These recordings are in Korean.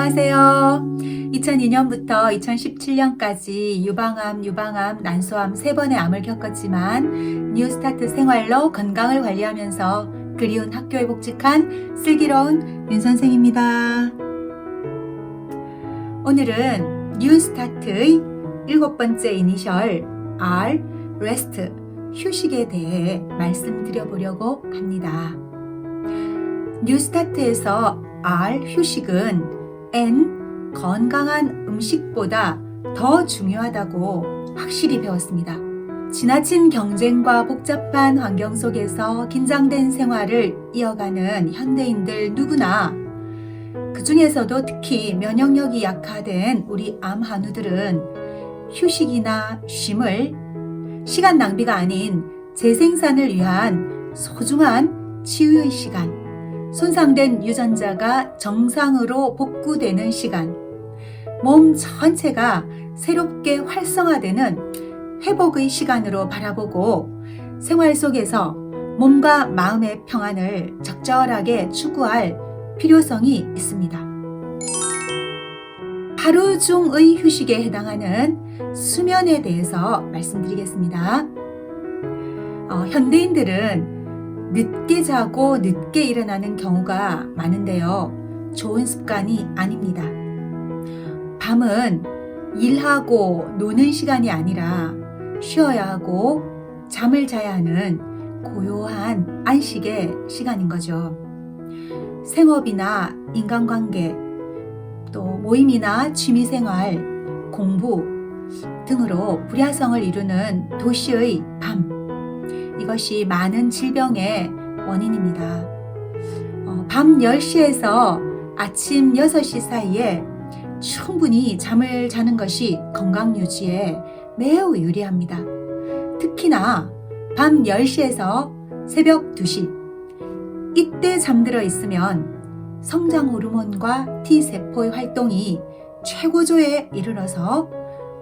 안녕하세요. 2002년부터 2017년까지 유방암, 난소암 3번의 암을 겪었지만 뉴스타트 생활로 건강을 관리하면서 그리운 학교에 복직한 슬기로운 윤 선생입니다. 오늘은 뉴스타트의 7번째 이니셜 R, REST, 휴식에 대해 말씀드려보려고 합니다. 뉴스타트에서 R, 휴식은 N, 건강한 음식보다 더 중요하다고 확실히 배웠습니다. 지나친 경쟁과 복잡한 환경 속에서 긴장된 생활을 이어가는 현대인들 누구나, 그 중에서도 특히 면역력이 약화된 우리 암 한우들은 휴식이나 쉼을 시간 낭비가 아닌 재생산을 위한 소중한 치유의 시간, 손상된 유전자가 정상으로 복구되는 시간, 몸 전체가 새롭게 활성화되는 회복의 시간으로 바라보고 생활 속에서 몸과 마음의 평안을 적절하게 추구할 필요성이 있습니다. 하루 중의 휴식에 해당하는 수면에 대해서 말씀드리겠습니다. 현대인들은 늦게 자고 늦게 일어나는 경우가 많은데요. 좋은 습관이 아닙니다. 밤은 일하고 노는 시간이 아니라 쉬어야 하고 잠을 자야 하는 고요한 안식의 시간인 거죠. 생업이나 인간관계, 또 모임이나 취미생활, 공부 등으로 불야성을 이루는 도시의 밤, 이것이 많은 질병의 원인입니다. 밤 10시에서 아침 6시 사이에 충분히 잠을 자는 것이 건강 유지에 매우 유리합니다. 특히나 밤 10시에서 새벽 2시, 이때 잠들어 있으면 성장 호르몬과 T세포의 활동이 최고조에 이르러서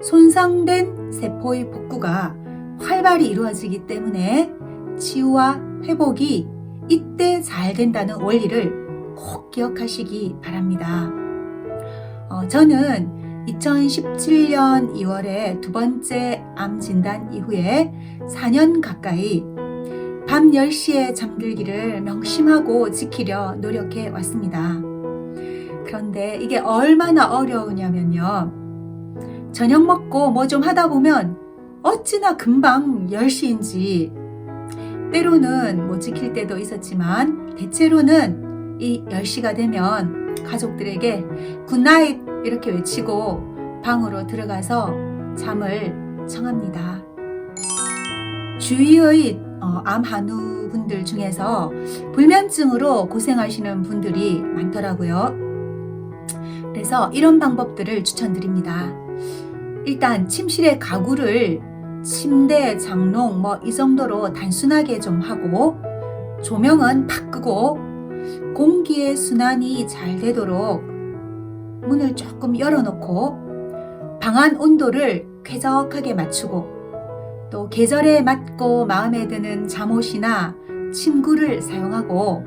손상된 세포의 복구가 활발히 이루어지기 때문에 치유와 회복이 이때 잘 된다는 원리를 꼭 기억하시기 바랍니다. 저는 2017년 2월에 두 번째 암 진단 이후에 4년 가까이 밤 10시에 잠들기를 명심하고 지키려 노력해 왔습니다. 그런데 이게 얼마나 어려우냐면요. 저녁 먹고 뭐 좀 하다 보면 어찌나 금방 10시인지, 때로는 못 지킬 때도 있었지만 대체로는 이 10시가 되면 가족들에게 굿나잇 이렇게 외치고 방으로 들어가서 잠을 청합니다. 주위의 암 한우 분들 중에서 불면증으로 고생하시는 분들이 많더라고요. 그래서 이런 방법들을 추천드립니다. 일단 침실의 가구를 침대, 장롱 이 정도로 단순하게 좀 하고, 조명은 탁 끄고 공기의 순환이 잘 되도록 문을 조금 열어놓고 방안 온도를 쾌적하게 맞추고, 또 계절에 맞고 마음에 드는 잠옷이나 침구를 사용하고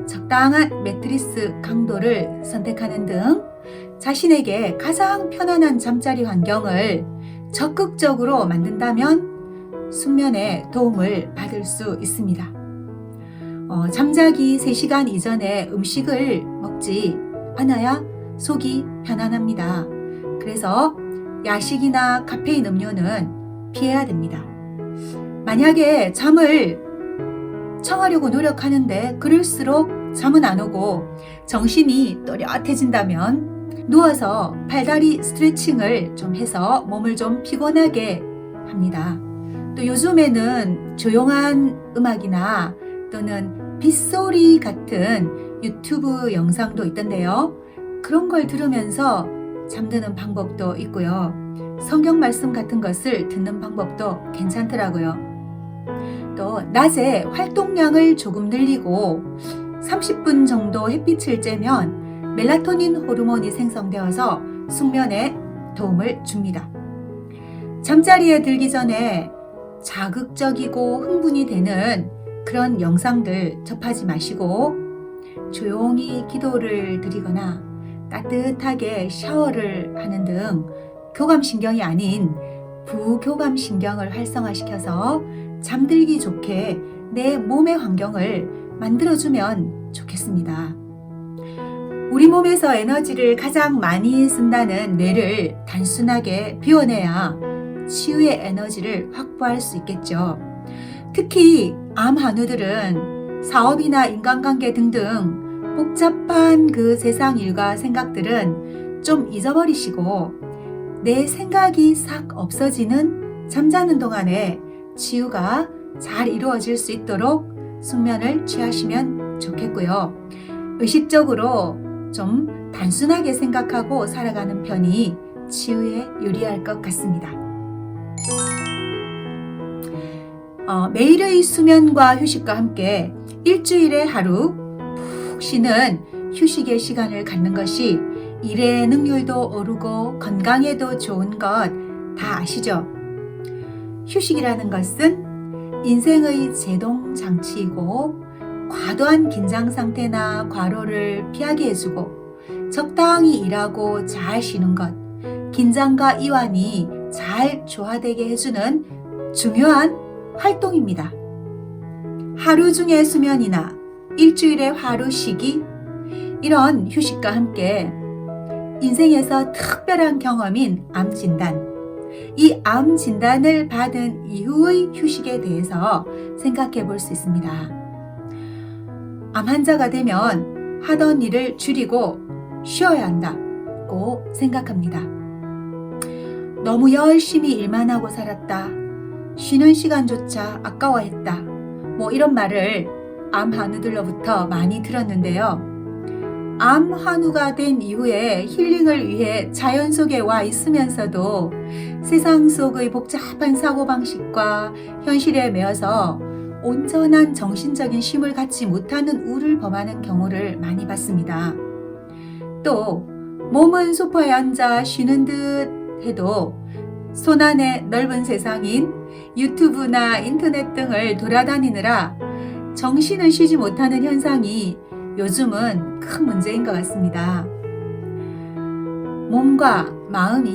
적당한 매트리스 강도를 선택하는 등 자신에게 가장 편안한 잠자리 환경을 적극적으로 만든다면 숙면에 도움을 받을 수 있습니다. 잠자기 3시간 이전에 음식을 먹지 않아야 속이 편안합니다. 그래서 야식이나 카페인 음료는 피해야 됩니다. 만약에 잠을 청하려고 노력하는데 그럴수록 잠은 안 오고 정신이 또렷해진다면 누워서 팔다리 스트레칭을 좀 해서 몸을 좀 피곤하게 합니다. 또 요즘에는 조용한 음악이나 또는 빗소리 같은 유튜브 영상도 있던데요. 그런 걸 들으면서 잠드는 방법도 있고요. 성경 말씀 같은 것을 듣는 방법도 괜찮더라고요. 또 낮에 활동량을 조금 늘리고 30분 정도 햇빛을 쬐면 멜라토닌 호르몬이 생성되어서 숙면에 도움을 줍니다. 잠자리에 들기 전에 자극적이고 흥분이 되는 그런 영상들 접하지 마시고 조용히 기도를 드리거나 따뜻하게 샤워를 하는 등 교감신경이 아닌 부교감신경을 활성화시켜서 잠들기 좋게 내 몸의 환경을 만들어주면 좋겠습니다. 우리 몸에서 에너지를 가장 많이 쓴다는 뇌를 단순하게 비워내야 치유의 에너지를 확보할 수 있겠죠. 특히 암 한우들은 사업이나 인간관계 등등 복잡한 그 세상 일과 생각들은 좀 잊어버리시고 내 생각이 싹 없어지는 잠자는 동안에 치유가 잘 이루어질 수 있도록 숙면을 취하시면 좋겠고요. 의식적으로 좀 단순하게 생각하고 살아가는 편이 치유에 유리할 것 같습니다. 매일의 수면과 휴식과 함께 일주일에 하루 푹 쉬는 휴식의 시간을 갖는 것이 일의 능률도 오르고 건강에도 좋은 것 다 아시죠? 휴식이라는 것은 인생의 제동 장치이고 과도한 긴장 상태나 과로를 피하게 해주고 적당히 일하고 잘 쉬는 것, 긴장과 이완이 잘 조화되게 해주는 중요한 활동입니다. 하루 중에 수면이나 일주일에 하루 쉬기, 이런 휴식과 함께 인생에서 특별한 경험인 암 진단, 이 암 진단을 받은 이후의 휴식에 대해서 생각해 볼 수 있습니다. 암 환자가 되면 하던 일을 줄이고 쉬어야 한다고 생각합니다. 너무 열심히 일만 하고 살았다. 쉬는 시간조차 아까워했다. 이런 말을 암 한우들로부터 많이 들었는데요. 암 한우가 된 이후에 힐링을 위해 자연 속에 와 있으면서도 세상 속의 복잡한 사고방식과 현실에 매여서 온전한 정신적인 쉼을 갖지 못하는 우를 범하는 경우를 많이 봤습니다. 또 몸은 소파에 앉아 쉬는 듯 해도 손안의 넓은 세상인 유튜브나 인터넷 등을 돌아다니느라 정신을 쉬지 못하는 현상이 요즘은 큰 문제인 것 같습니다. 몸과 마음이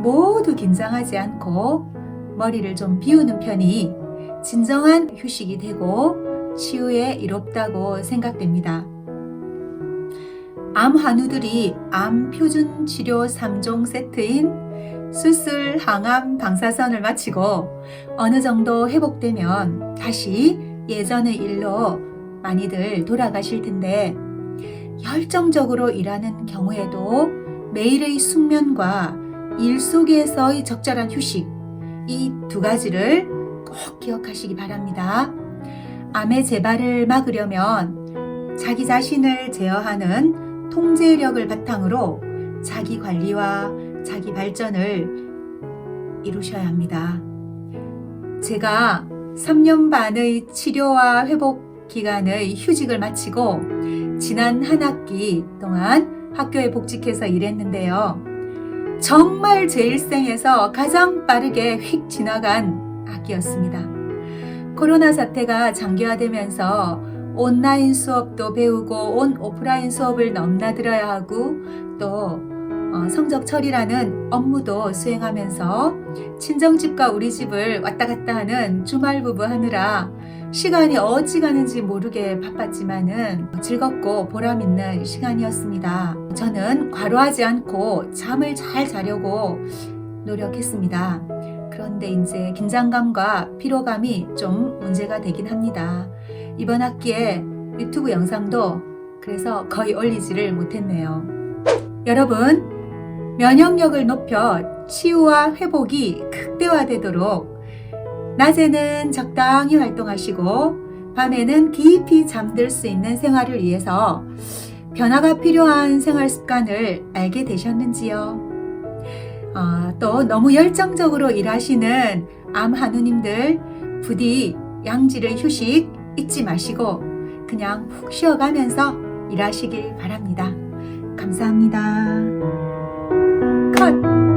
모두 긴장하지 않고 머리를 좀 비우는 편이 진정한 휴식이 되고 치유에 이롭다고 생각됩니다. 암 한우들이 암 표준 치료 3종 세트인 수술, 항암, 방사선을 마치고 어느 정도 회복되면 다시 예전의 일로 많이들 돌아가실 텐데 열정적으로 일하는 경우에도 매일의 숙면과 일 속에서의 적절한 휴식, 이 두 가지를 꼭 기억하시기 바랍니다. 암의 재발을 막으려면 자기 자신을 제어하는 통제력을 바탕으로 자기 관리와 자기 발전을 이루셔야 합니다. 제가 3년 반의 치료와 회복 기간의 휴직을 마치고 지난 한 학기 동안 학교에 복직해서 일했는데요. 정말 제 일생에서 가장 빠르게 휙 지나간 학기였습니다. 코로나 사태가 장기화되면서 온라인 수업도 배우고 온 오프라인 수업을 넘나들어야 하고 또 성적 처리라는 업무도 수행하면서 친정집과 우리 집을 왔다 갔다 하는 주말 부부 하느라 시간이 어찌 가는지 모르게 바빴지만은 즐겁고 보람 있는 시간이었습니다. 저는 과로하지 않고 잠을 잘 자려고 노력했습니다. 그런데 이제 긴장감과 피로감이 좀 문제가 되긴 합니다. 이번 학기에 유튜브 영상도 그래서 거의 올리지를 못했네요. 여러분, 면역력을 높여 치유와 회복이 극대화되도록 낮에는 적당히 활동하시고 밤에는 깊이 잠들 수 있는 생활을 위해서 변화가 필요한 생활 습관을 알게 되셨는지요? 또 너무 열정적으로 일하시는 암 한우님들 부디 양질의 휴식 잊지 마시고 그냥 푹 쉬어가면서 일하시길 바랍니다. 감사합니다. 컷!